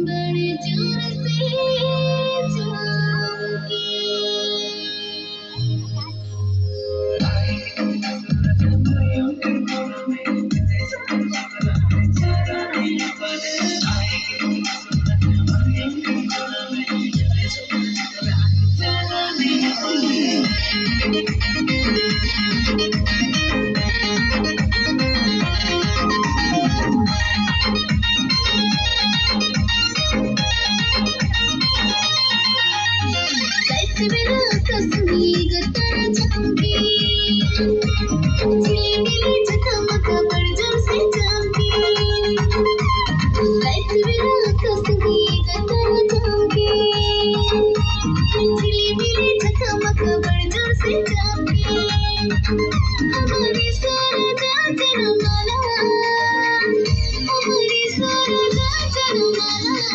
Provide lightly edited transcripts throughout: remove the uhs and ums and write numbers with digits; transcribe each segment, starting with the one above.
बड़े जोर से चमके बिना कसमी गतर चमके चिली मिली झकमक बड़जोर से चमके लाइट बिना कसमी गतर चमके चिली मिली झकमक बड़जोर से चमके हमारी सरगा जनमाला हमारी सरगा जनमाला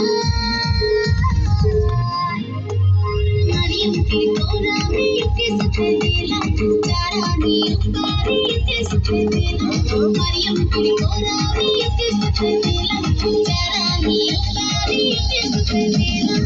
कोरा में के सफेदेला चारानी उतारी के सफेदेला मरियम की कोरा में के सफेदेला चारानी उतारी के सफेदेला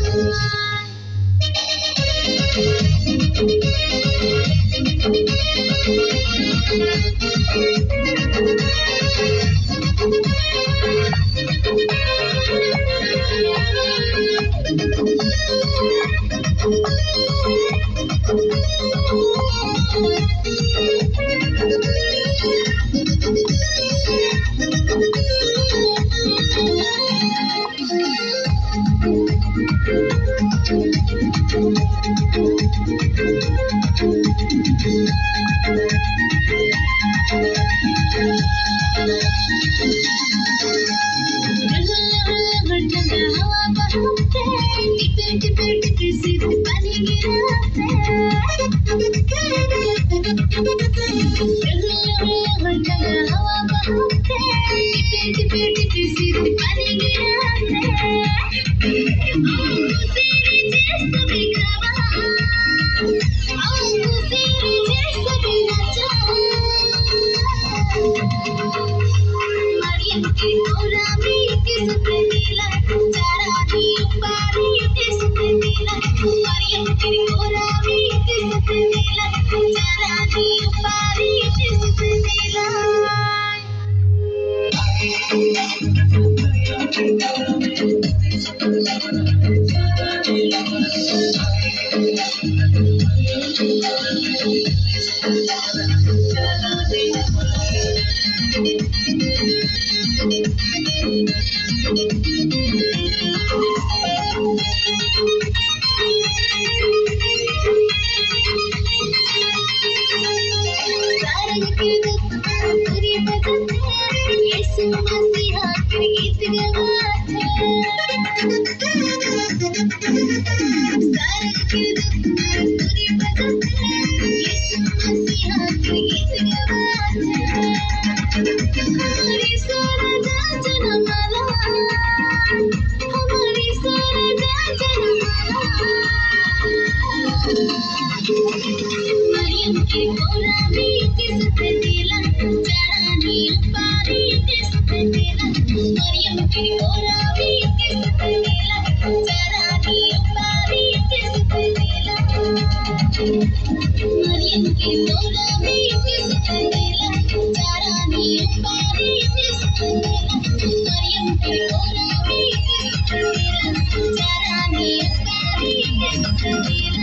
Thank you.